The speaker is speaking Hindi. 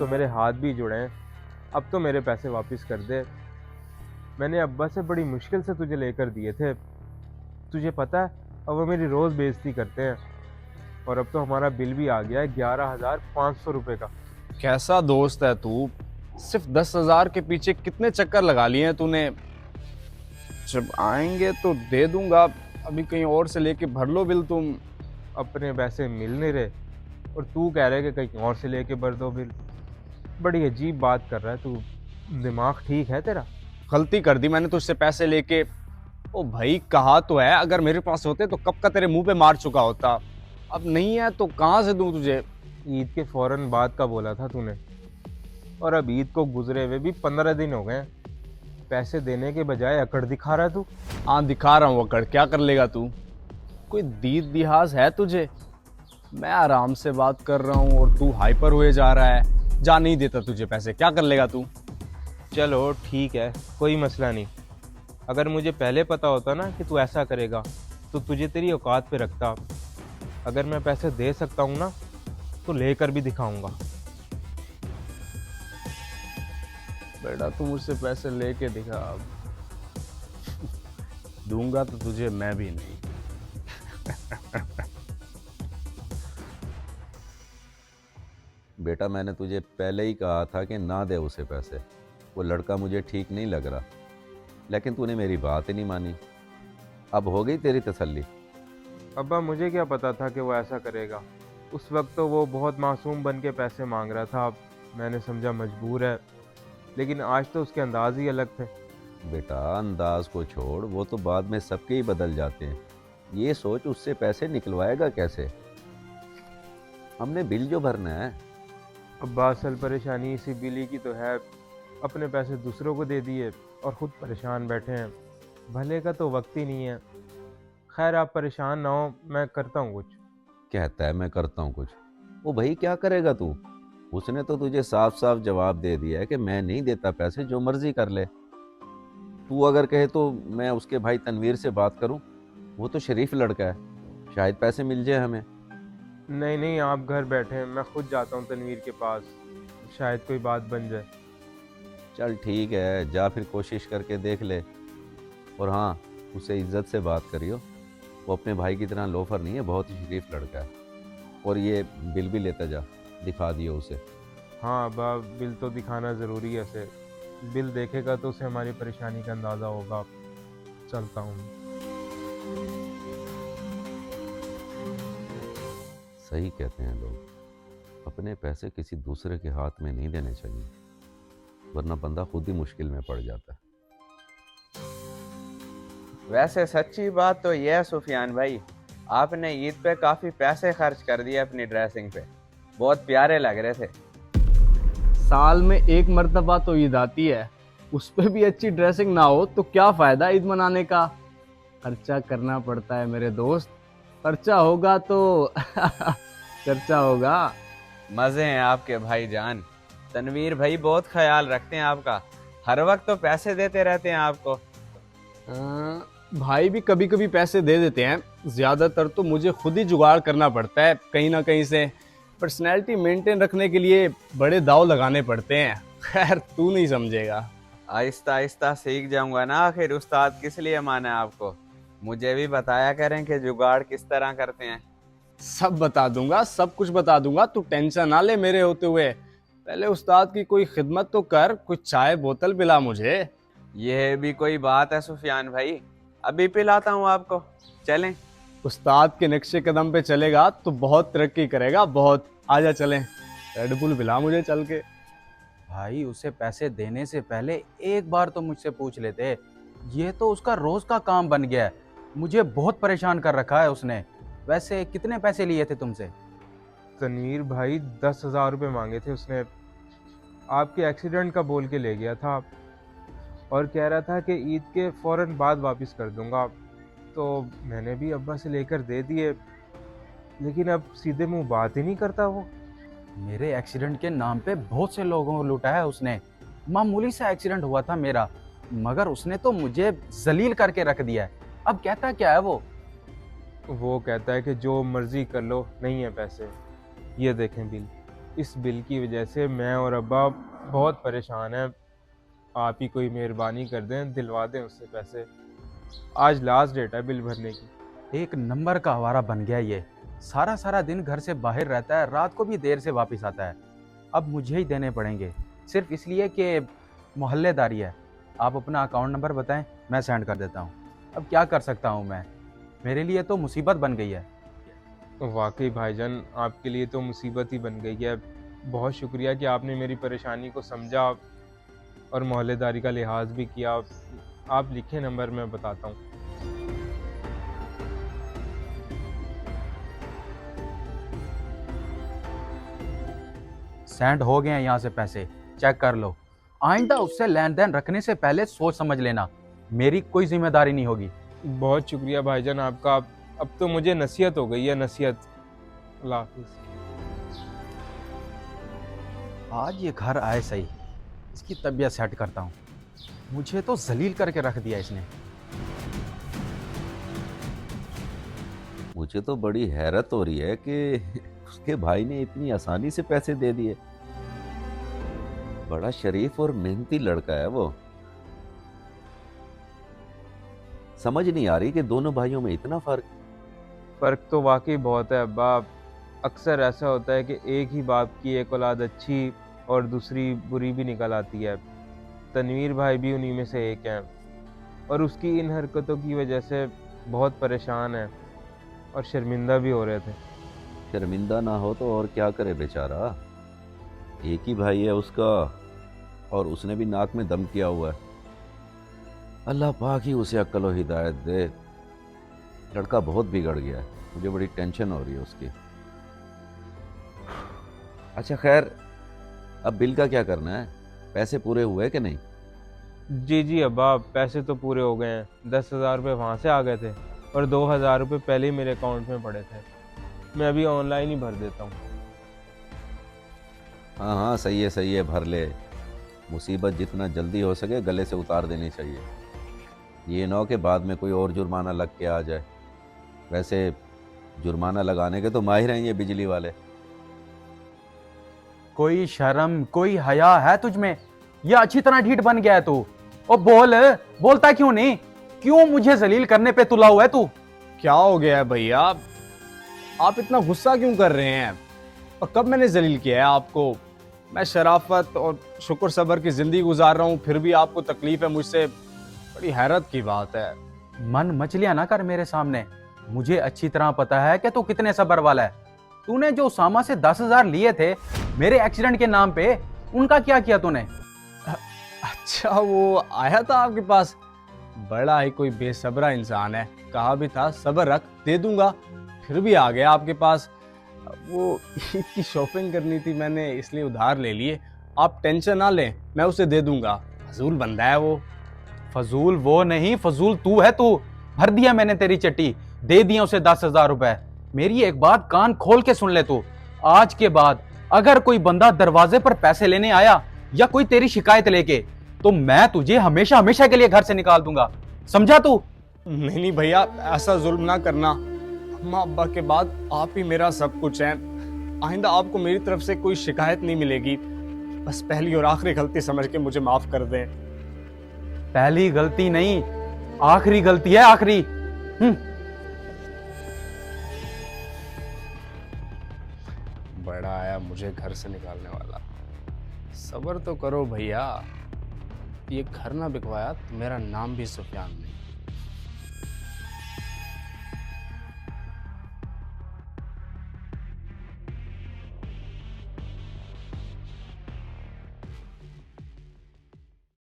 तो मेरे हाथ भी जुड़े हैं। अब तो मेरे पैसे वापस कर दे। मैंने अब्बा से बड़ी मुश्किल से तुझे लेकर दिए थे। तुझे पता है, अब वो मेरी रोज़ बेइज्जती करते हैं। और अब तो हमारा बिल भी आ गया है 11,500 रुपये का। कैसा दोस्त है तू। सिर्फ 10,000 के पीछे कितने चक्कर लगा लिए हैं तूने। जब आएंगे तो दे दूंगा, अभी कहीं और से लेके भर लो बिल तुम। अपने पैसे मिल नहीं रहे और तू कह रहे कि कहीं और से लेके भर दो बिल। बड़ी अजीब बात कर रहा है तू। दिमाग ठीक है तेरा? गलती कर दी मैंने तुझसे पैसे लेके। ओ भाई, कहा तो है अगर मेरे पास होते तो कब का तेरे मुंह पे मार चुका होता। अब नहीं है तो कहां से दूं तुझे। ईद के फौरन बाद का बोला था तूने, और अब ईद को गुजरे हुए भी 15 दिन हो गए हैं। पैसे देने के बजाय अकड़ दिखा रहा है तू। हाँ, दिखा रहा हूँ अकड़। क्या कर लेगा तू? कोई दीद लिहाज है तुझे? मैं आराम से बात कर रहा हूँ और तू हाइपर हुए जा रहा है। जा, नहीं देता तुझे पैसे, क्या कर लेगा तू? चलो ठीक है, कोई मसला नहीं। अगर मुझे पहले पता होता ना कि तू ऐसा करेगा तो तुझे तेरी औकात पे रखता। अगर मैं पैसे दे सकता हूँ ना तो लेकर भी दिखाऊंगा। बेटा, तू मुझसे पैसे लेके दिखा। अब दूंगा तो तुझे मैं भी नहीं। बेटा, मैंने तुझे पहले ही कहा था कि ना दे उसे पैसे। वो लड़का मुझे ठीक नहीं लग रहा, लेकिन तूने मेरी बात ही नहीं मानी। अब हो गई तेरी तसल्ली? अब्बा, मुझे क्या पता था कि वो ऐसा करेगा। उस वक्त तो वो बहुत मासूम बन के पैसे मांग रहा था। मैंने समझा मजबूर है, लेकिन आज तो उसके अंदाज ही अलग थे। बेटा, अंदाज को छोड़, वो तो बाद में सबके ही बदल जाते हैं। ये सोच उससे पैसे निकलवाएगा कैसे? हमने बिल जो भरना है। अब्बा, असल परेशानी इसी बिली की तो है। अपने पैसे दूसरों को दे दिए और ख़ुद परेशान बैठे हैं। भले का तो वक्त ही नहीं है। खैर, आप परेशान ना हो, मैं करता हूँ कुछ। कहता है मैं करता हूँ कुछ। वो भाई क्या करेगा तू? उसने तो तुझे साफ साफ जवाब दे दिया है कि मैं नहीं देता पैसे, जो मर्जी कर ले। तू अगर कहे तो मैं उसके भाई तनवीर से बात करूं। वो तो शरीफ लड़का है, शायद पैसे मिल जाए हमें। नहीं नहीं, आप घर बैठे हैं, मैं खुद जाता हूँ तनवीर के पास। शायद कोई बात बन जाए। चल ठीक है, जा फिर कोशिश करके देख ले। और हाँ, उससे इज्जत से बात करियो। वो अपने भाई की तरह लोफर नहीं है, बहुत ही शरीफ लड़का है। और ये बिल भी लेता जा, दिखा दियो उसे। हाँ अब्बा, बिल तो दिखाना ज़रूरी है उसे। बिल देखेगा तो उसे हमारी परेशानी का अंदाज़ा होगा। चलता हूँ। सही कहते हैं लोग, अपने पैसे किसी दूसरे के हाथ में नहीं देने चाहिए, वरना बंदा खुद ही मुश्किल में पड़ जाता है। वैसे सच्ची बात तो यह है सुफियान भाई, आपने ईद पे काफी पैसे खर्च कर दिए अपनी ड्रेसिंग पे। बहुत प्यारे लग रहे थे। साल में एक मर्तबा तो ईद आती है, उस पे भी अच्छी ड्रेसिंग ना हो तो क्या फायदा ईद मनाने का। खर्चा करना पड़ता है मेरे दोस्त। खर्चा होगा तो चर्चा होगा। मजे हैं आपके भाईजान। तनवीर भाई बहुत ख्याल रखते हैं आपका, हर वक्त तो पैसे देते रहते हैं आपको। भाई भी कभी कभी पैसे दे देते हैं, ज्यादातर तो मुझे खुद ही जुगाड़ करना पड़ता है कहीं ना कहीं से। पर्सनैलिटी मेंटेन रखने के लिए बड़े दाव लगाने पड़ते हैं। खैर, तू नहीं समझेगा। आहिस्ता आहिस्ता सीख जाऊंगा ना, आखिर उस्ताद किस लिए माना है आपको। मुझे भी बताया करें कि जुगाड़ किस तरह करते हैं। सब बता दूंगा, सब कुछ बता दूंगा, तू टेंशन ना ले मेरे होते हुए। पहले उस्ताद की कोई खिदमत तो कर, कुछ चाय बोतल पिला मुझे। यह भी कोई बात है सुफियान भाई, अभी पिलाता हूँ आपको, चलें। उस्ताद के नक्शे कदम पे चलेगा तो बहुत तरक्की करेगा, बहुत। आजा चलें, रेड बुल पिला मुझे चल के। भाई, उसे पैसे देने से पहले एक बार तो मुझसे पूछ लेते। ये तो उसका रोज का काम बन गया है। मुझे बहुत परेशान कर रखा है उसने। वैसे कितने पैसे लिए थे तुमसे? तनवीर भाई, 10,000 रुपये मांगे थे उसने। आपके एक्सीडेंट का बोल के ले गया था और कह रहा था कि ईद के फौरन बाद वापस कर दूंगा। तो मैंने भी अब्बा से लेकर दे दिए, लेकिन अब सीधे मुंह बात ही नहीं करता वो। मेरे एक्सीडेंट के नाम पे बहुत से लोगों को लूटा है उसने। मामूली सा एक्सीडेंट हुआ था मेरा, मगर उसने तो मुझे जलील करके रख दिया है। अब कहता क्या है वो कहता है कि जो मर्जी कर लो, नहीं है पैसे। ये देखें बिल। इस बिल की वजह से मैं और अब्बा बहुत परेशान हैं। आप ही कोई मेहरबानी कर दें, दिलवा दें उससे पैसे। आज लास्ट डेट है बिल भरने की। एक नंबर का आवारा बन गया ये। सारा सारा दिन घर से बाहर रहता है, रात को भी देर से वापस आता है। अब मुझे ही देने पड़ेंगे, सिर्फ इसलिए कि मोहल्लेदारी है। आप अपना अकाउंट नंबर बताएं, मैं सेंड कर देता हूँ। अब क्या कर सकता हूँ मैं, मेरे लिए तो मुसीबत बन गई है। वाकई भाईजान, आपके लिए तो मुसीबत ही बन गई है। बहुत शुक्रिया कि आपने मेरी परेशानी को समझा और मोहल्लेदारी का लिहाज भी किया। आप लिखे नंबर, मैं बताता हूँ। सेंड हो गए हैं यहाँ से पैसे, चेक कर लो। आइंदा उससे लेन देन रखने से पहले सोच समझ लेना, मेरी कोई जिम्मेदारी नहीं होगी। बहुत शुक्रिया भाईजान आपका। अब तो मुझे नसीहत हो गई है, नसीहत। अल्लाह हाफिज़। आज ये घर आए सही, इसकी तबीयत सेट करता हूँ। मुझे तो जलील करके रख दिया इसने। मुझे तो बड़ी हैरत हो रही है कि उसके भाई ने इतनी आसानी से पैसे दे दिए। बड़ा शरीफ और मेहनती लड़का है वो। समझ नहीं आ रही कि दोनों भाइयों में इतना फ़र्क तो वाकई बहुत है अब्बा। अक्सर ऐसा होता है कि एक ही बाप की एक औलाद अच्छी और दूसरी बुरी भी निकल आती है। तनवीर भाई भी उन्हीं में से एक हैं और उसकी इन हरकतों की वजह से बहुत परेशान है और शर्मिंदा भी हो रहे थे। शर्मिंदा ना हो तो और क्या करे बेचारा। एक ही भाई है उसका और उसने भी नाक में दम किया हुआ है। अल्लाह पाक ही उसे अक्ल और हिदायत दे। लड़का बहुत बिगड़ गया है, मुझे बड़ी टेंशन हो रही है उसकी। अच्छा खैर, अब बिल का क्या करना है? पैसे पूरे हुए कि नहीं? जी अब्बा, पैसे तो पूरे हो गए हैं। 10,000 रुपये वहाँ से आ गए थे और 2,000 रुपये पहले ही मेरे अकाउंट में पड़े थे। मैं अभी ऑनलाइन ही भर देता हूँ। हाँ हाँ, सही है, भर ले। मुसीबत जितना जल्दी हो सके गले से उतार देनी चाहिए। ये ना हो कि बाद में कोई और जुर्माना लग के आ जाए। वैसे जुर्माना लगाने के तो माहिर हैं ये बिजली वाले। कोई शर्म, कोई हया है तुझ में? या अच्छी तरह ढीठ बन गया है तू? ओ बोलता क्यों नहीं? क्यों मुझे जलील करने पे तुला हुआ है तू? क्या हो गया है भैया, आप इतना गुस्सा क्यों कर रहे हैं? और कब मैंने जलील किया है आपको? मैं शराफत और शुक्र सब्र की जिंदगी गुजार रहा हूँ, फिर भी आपको तकलीफ है मुझसे। बड़ी हैरत की बात है। मन मचलियां ना कर मेरे सामने। मुझे अच्छी तरह पता है कि तू कितने सब्र वाला है। तूने जो उसामा से 10,000 लिए थे मेरे एक्सीडेंट के नाम पे, उनका क्या किया तूने? अच्छा, वो आया था आपके पास? बड़ा ही कोई बेसब्रा इंसान है। कहा भी था सब्र रख, दे दूंगा, फिर भी आ गया आपके पास। वो ईद की शॉपिंग करनी थी, मैंने इसलिए उधार ले लिए। आप टेंशन ना लें, मैं उसे दे दूंगा। फजूल बंदा है वो। फजूल वो नहीं, फजूल तू है। तू भर दिया मैंने तेरी चट्टी, दे दिया उसे 10,000 रुपए। मेरी एक बात कान खोल के सुन ले तू। आज के बाद अगर कोई बंदा दरवाजे पर पैसे लेने आया या कोई तेरी शिकायत लेके, तो मैं तुझे हमेशा हमेशा के लिए घर से निकाल दूंगा। समझा तू? नहीं भैया, ऐसा जुल्म ना करना। अम्मा अब्बा के बाद आप ही मेरा सब कुछ है। आइंदा आपको मेरी तरफ से कोई शिकायत नहीं मिलेगी। बस पहली और आखिरी गलती समझ के मुझे माफ कर दें। पहली गलती नहीं, आखिरी गलती है, आखिरी। बड़ा आया मुझे घर से निकालने वाला। सब्र तो करो भैया, ये घर ना बिकवाया तो मेरा नाम भी सुफियान नहीं।